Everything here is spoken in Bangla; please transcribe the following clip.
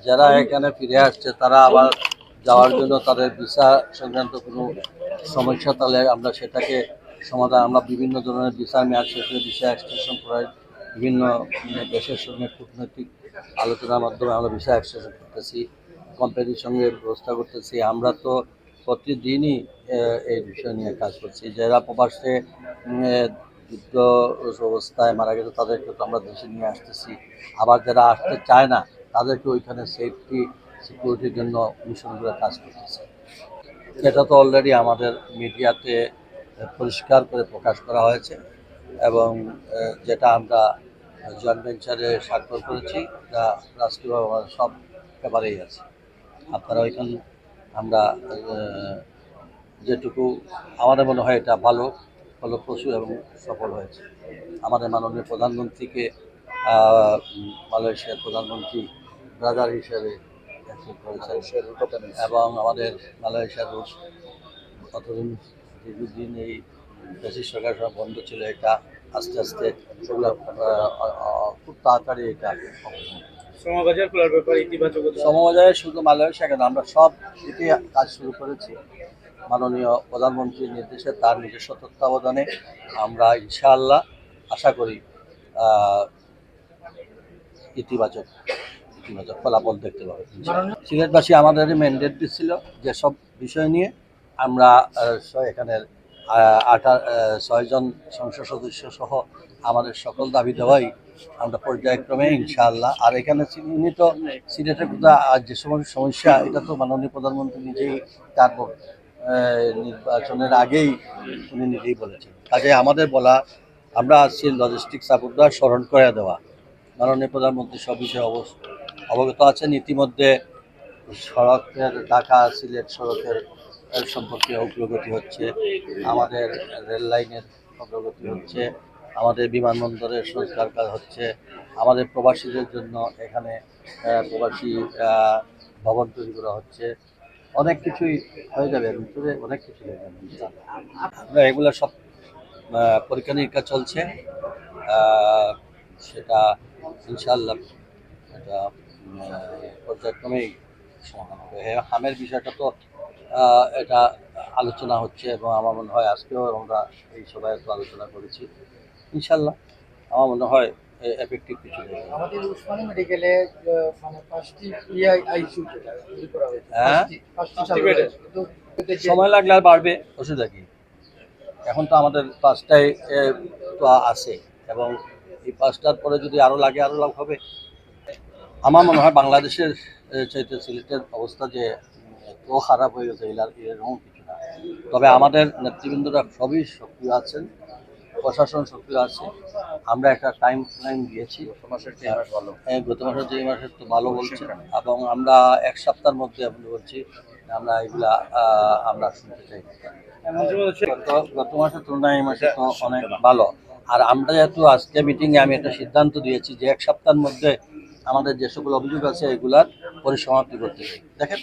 যারা এখানে ফিরে আসছে তারা আবার যাওয়ার জন্য তাদের ভিসা সংক্রান্ত কোনো সমস্যা তাহলে আমরা সেটাকে সমাধান আমরা বিভিন্ন ধরনের ভিসা মেয়াদ শেষে ভিসা এক্সটেনশন করার বিভিন্ন দেশের সঙ্গে কূটনৈতিক আলোচনার মাধ্যমে আমরা ভিসা এক্সটেনশন করতেছি, কোম্পানির সঙ্গে ব্যবস্থা করতেছি। আমরা তো প্রতিদিনই এই বিষয় নিয়ে কাজ করছি। যারা প্রবাসে যুদ্ধ অবস্থায় মারা গেছে তাদেরকে তো আমরা দেশে নিয়ে আসতেছি, আবার যারা আসতে চায় না তাদেরকে ওইখানে সেফটি সিকিউরিটির জন্য মিশনগুলো কাজ করতেছে। এটা তো অলরেডি আমাদের মিডিয়াতে পরিষ্কার করে প্রকাশ করা হয়েছে এবং যেটা আমরা জয়েন্ট ভেঞ্চারে স্বাক্ষর করেছি তা রাষ্ট্রীয়ভাবে আমাদের সব ব্যাপারেই আছে। আপনারা ওইখানে আমরা যেটুকু আমাদের মনে হয় এটা ভালো ফলপ্রসূ এবং সফল হয়েছে। আমাদের মাননীয় প্রধানমন্ত্রীকে মালয়েশিয়ার প্রধানমন্ত্রী ব্রাদার হিসেবে করেছেন এবং আমাদের মালয়েশিয়ার রুশ অতদিন দীর্ঘদিন এই ব্রিটিশ সরকার বন্ধ ছিল, এটা আস্তে আস্তে সেগুলো খুব তাড়াতাড়ি এটা সমবাজারে শুধু মালয়েশিয়া কেন আমরা সব দিকে কাজ শুরু করেছি। মাননীয় প্রধানমন্ত্রীর নির্দেশে তার নিজস্ব তত্ত্বাবধানে আমরা ইনশাআল্লাহ আশা করি ইতিবাচক ফলাফল দেখতে পাবে। সিলেটবাসী আমাদের ম্যান্ডেট দিচ্ছিল যে সব বিষয় নিয়ে আমরা এখানের 6 জন সংসদ সদস্য সহ আমাদের সকল দাবি দেওয়াই আমরা পর্যায়ক্রমে ইনশাআল্লাহ। আর এখানে উনি তো সিলেটের যে সমস্যা এটা তো মাননীয় প্রধানমন্ত্রী নিজেই তার নির্বাচনের আগেই উনি নিজেই বলেছেন। কাজে আমাদের বলা আমরা আসছি লজিস্টিক সাপোর্টটা স্মরণ করে দেওয়া। মাননীয় প্রধানমন্ত্রী সব বিষয়ে অবগত আছেন। ইতিমধ্যে সড়কের ঢাকা সিলেট সড়কের সম্পর্কে অগ্রগতি হচ্ছে, আমাদের রেল লাইনের অগ্রগতি হচ্ছে, আমাদের বিমানবন্দরের সংস্কার কাজ হচ্ছে, আমাদের প্রবাসীদের জন্য এখানে প্রবাসী ভবন তৈরি করা হচ্ছে। অনেক কিছুই হয়ে যাবে, ভিতরে অনেক কিছু হয়ে যাবে। আমরা এগুলো সব পরীক্ষা নিরীক্ষা চলছে, সেটা ইনশাআল্লাহ এটা পর্যায়ক্রমেই সমাধান হবে। হামের বিষয়টা তো এটা আলোচনা হচ্ছে এবং আমার মনে হয় আজকেও আমরা এই সভায় তো আলোচনা করেছি। ইনশাআল্লাহ আমার মনে হয় এফেক্টিভ কিছু নেই। আমাদের উসমানী মেডিকেলে মানে 5টি আইসিইউ তৈরি করা হয়েছে। হ্যাঁ, 5টি বেড সময় লাগলে আর বাড়বে, অসুবিধা কি? এখন তো আমাদের 5টাই তো আছে এবং এই 5টার পরে যদি আরও লাগে আরও লাভ হবে। আমার মনে হয় বাংলাদেশের চাইতে সিলেটের অবস্থা যে এত খারাপ হয়ে গেছে এরকম কিছু না। তবে আমাদের নেতৃবৃন্দরা সবই সক্রিয় আছেন, প্রশাসন সক্রিয় আছে। আমরা একটা টাইম লাইন দিয়েছি, গত মাসের যে মাসের তো ভালো বলছে এবং আমরা 1 সপ্তাহের মধ্যে আপনি বলছি আমরা এগুলা আমরা শুনতে চাই। গত মাসের তুলনায় এই মাসে তো অনেক ভালো। আর আমরা যেহেতু আজকে মিটিংয়ে আমি একটা সিদ্ধান্ত দিয়েছি যে 1 সপ্তাহের মধ্যে আমাদের যে সকল অভিযোগ আছে এগুলার পরিসমাপ্তি করতে চাই। দেখেন